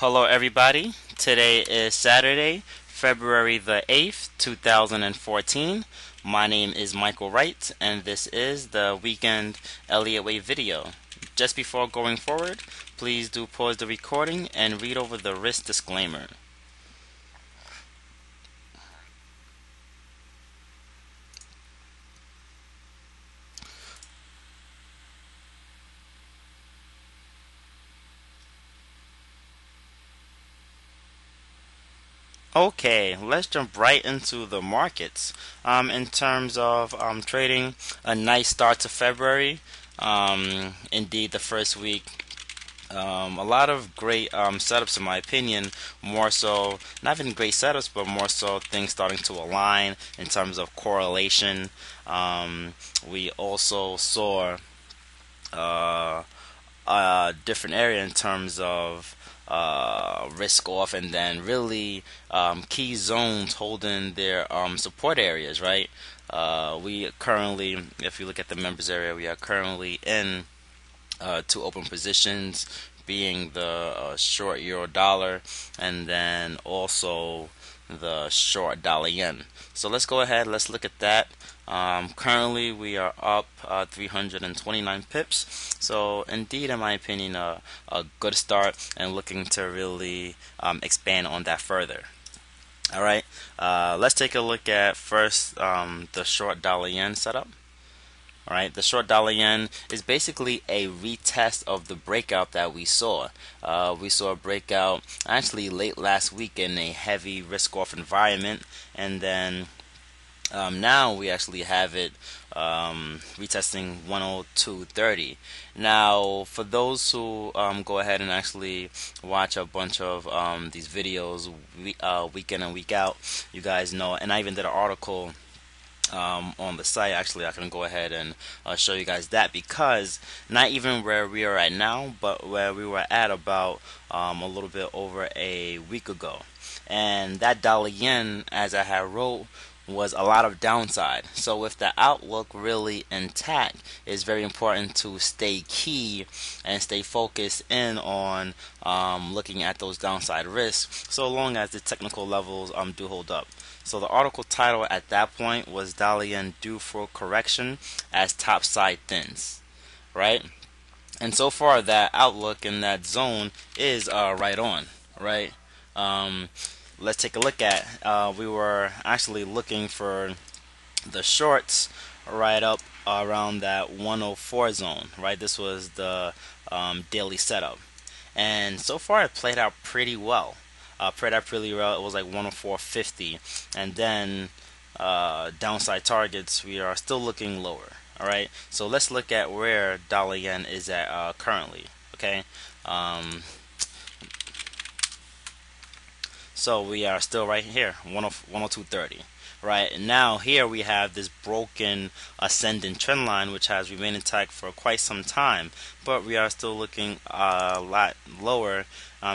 Hello everybody. Today is Saturday, February the 8th, 2014. My name is Michael Wright and this is the weekend Elliottwave video. Just before going forward, please do pause the recording and read over the risk disclaimer. Okay, let's jump right into the markets. In terms of trading, a nice start to February. Indeed, the first week, a lot of great setups in my opinion. More so, not even great setups, but more so things starting to align in terms of correlation. We also saw a different area in terms of risk off, and then really key zones holding their support areas, right? We currently, if you look at the members area, we are currently in two open positions, being the short euro dollar and then also the short dollar yen. So let's go ahead, let's look at that. Currently we are up 329 pips, so indeed in my opinion a good start, and looking to really expand on that further. Alright, let's take a look at first the short dollar yen setup. Alright, the short dollar yen is basically a retest of the breakout that we saw. We saw a breakout actually late last week in a heavy risk off environment, and then now we actually have it retesting 102.30. Now, for those who go ahead and actually watch a bunch of these videos week in and week out, you guys know, and I even did an article on the site. Actually, I can go ahead and show you guys that, because not even where we are at now, but where we were at about a little bit over a week ago. And that dollar yen, as I had wrote, was a lot of downside. So with the outlook really intact, it's very important to stay key and stay focused in on looking at those downside risks, so long as the technical levels do hold up. So the article title at that point was dollar yen due for correction as topside thins, right? And so far that outlook in that zone is right on, right? Let's take a look at, we were actually looking for the shorts right up around that 104 zone, right? This was the daily setup, and so far it played out pretty well. It was like 104.50, and then downside targets, we are still looking lower. All right, so let's look at where dollar yen is at currently. Okay, so we are still right here, 102.30. Right now, here we have this broken ascending trend line, which has remained intact for quite some time, but we are still looking a lot lower,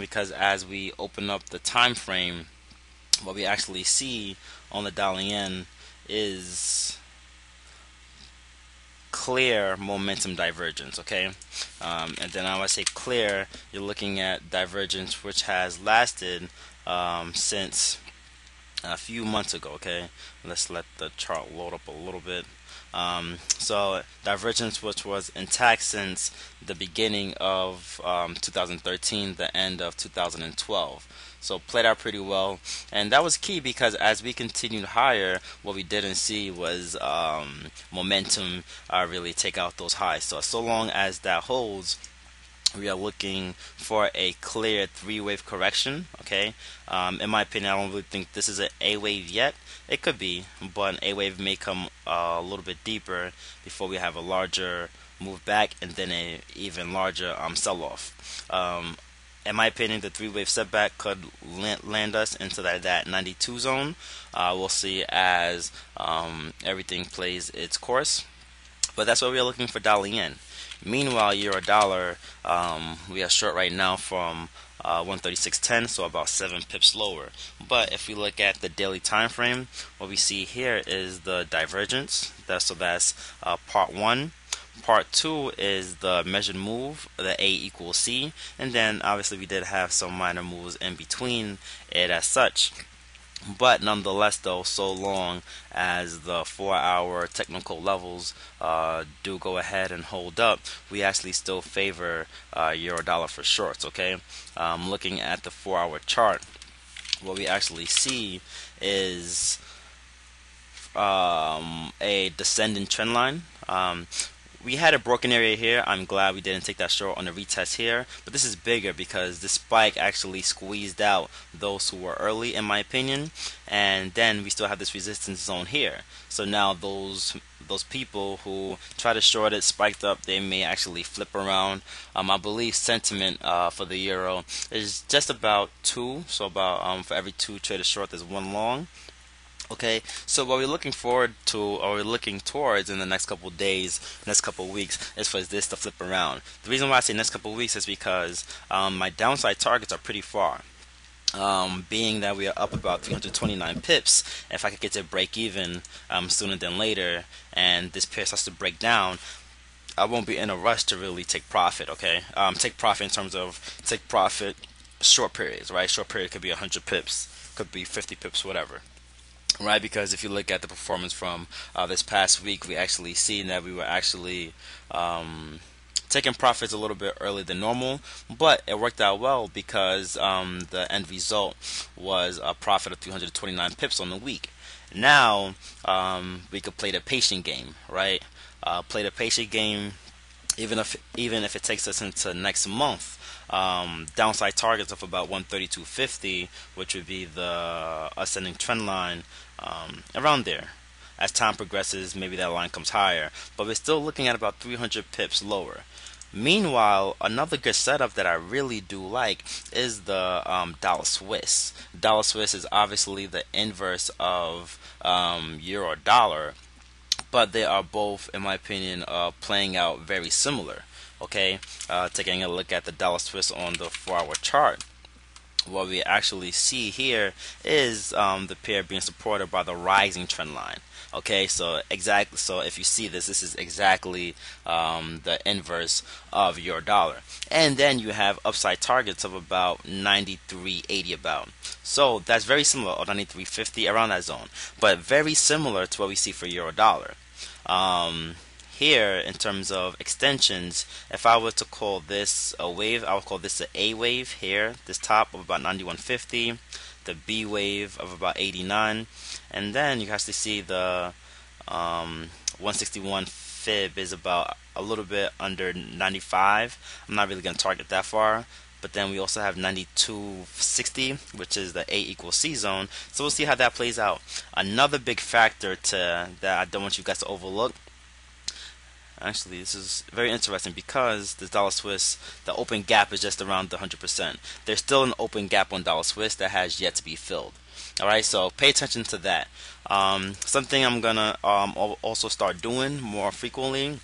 because as we open up the time frame, what we actually see on the dollar yen is clear momentum divergence. Okay, and then I would say clear, you're looking at divergence which has lasted since a few months ago. Okay, let's let the chart load up a little bit. So divergence which was intact since the beginning of 2013, the end of 2012. So played out pretty well, and that was key, because as we continued higher, what we didn't see was momentum really take out those highs. So long as that holds, we are looking for a clear three-wave correction. Okay, in my opinion, I don't really think this is an A wave yet. It could be, but an A wave may come a little bit deeper before we have a larger move back, and then a even larger sell-off. In my opinion, the three-wave setback could land us into that 92 zone. We'll see as everything plays its course, but that's what we are looking for dollar yen. Meanwhile, euro dollar, we are short right now from 136.10, so about 7 pips lower. But if we look at the daily time frame, what we see here is the divergence. That's part 1. Part two is the measured move, the A equals C, and then obviously we did have some minor moves in between it as such. But nonetheless, though, so long as the 4-hour technical levels do go ahead and hold up, we actually still favor euro dollar for shorts. Okay, looking at the 4-hour chart, what we actually see is a descending trend line. We had a broken area here. I'm glad we didn't take that short on the retest here, but this is bigger because this spike actually squeezed out those who were early, in my opinion, and then we still have this resistance zone here. So now those people who try to short it, spiked up, they may actually flip around. I believe sentiment for the euro is just about 2, so about for every 2 traded short there's 1 long. Okay, so what we're looking forward to, or we're looking towards in the next couple of days, next couple of weeks, is for this to flip around. The reason why I say next couple of weeks is because my downside targets are pretty far. Being that we are up about 329 pips, if I could get to break even sooner than later, and this pair starts to break down, I won't be in a rush to really take profit. Okay, take profit in terms of take profit short periods, right? Short period could be 100 pips, could be 50 pips, whatever. Right, because if you look at the performance from this past week, we actually seen that we were actually taking profits a little bit earlier than normal, but it worked out well because the end result was a profit of 329 pips on the week. Now we could play the patient game, right? Play the patient game, even if it takes us into next month. Downside targets of about 132.50, which would be the ascending trend line, around there. As time progresses, maybe that line comes higher, but we're still looking at about 300 pips lower. Meanwhile, another good setup that I really do like is the dollar Swiss. Dollar Swiss is obviously the inverse of euro dollar, but they are both, in my opinion, playing out very similar. Okay, taking a look at the dollar Swiss on the 4-hour chart, what we actually see here is the pair being supported by the rising trend line. Okay, so if you see this is exactly the inverse of your dollar, and then you have upside targets of about 93.80 about. So that's very similar, or 93.50, around that zone, but very similar to what we see for euro dollar. Here, in terms of extensions, if I were to call this a wave, I would call this an A wave here, this top of about 91.50, the B wave of about 89, and then you actually see the 161 fib is about a little bit under 95. I'm not really going to target that far. But then we also have 92.60, which is the A equals C zone. So we'll see how that plays out. Another big factor that I don't want you guys to overlook. Actually, this is very interesting because the dollar Swiss, the open gap is just around the 100%. There's still an open gap on dollar Swiss that has yet to be filled. Alright, so pay attention to that. Something I'm gonna also start doing more frequently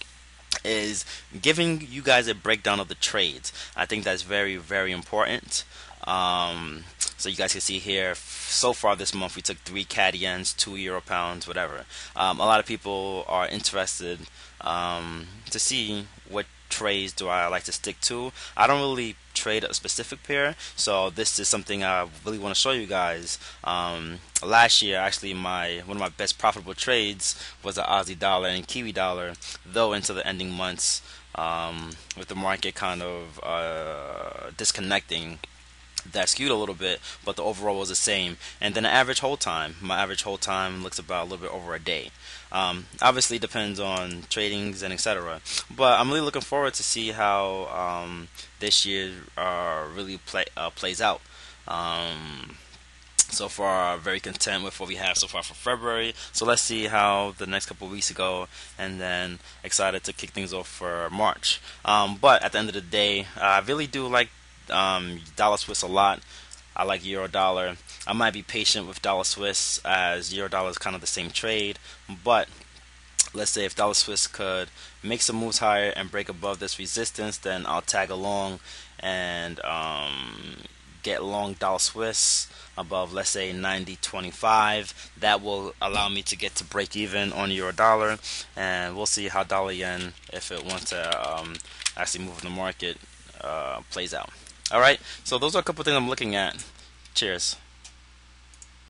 is giving you guys a breakdown of the trades. I think that's very, very important. So you guys can see here, so far this month we took 3 CAD yens, 2 euro pounds, whatever. A lot of people are interested to see what trades do I like to stick to. I don't really trade a specific pair, so this is something I really want to show you guys. Last year, actually, one of my best profitable trades was the Aussie dollar and Kiwi dollar, though into the ending months, with the market kind of disconnecting, that skewed a little bit, but the overall was the same. And then the average hold time, my average hold time looks about a little bit over a day. Obviously depends on tradings and etc. But I'm really looking forward to see how this year really plays out. So far, very content with what we have so far for February. So let's see how the next couple of weeks go, and then excited to kick things off for March. But at the end of the day, I really do like dollar Swiss a lot. I like euro dollar. I might be patient with dollar Swiss as euro dollar is kind of the same trade, but let's say if dollar Swiss could make some moves higher and break above this resistance, then I'll tag along and get long dollar Swiss above, let's say, 90.25. That will allow me to get to break even on euro dollar, and we'll see how dollar yen, if it wants to actually move in the market, plays out. All right, so those are a couple things I'm looking at. Cheers.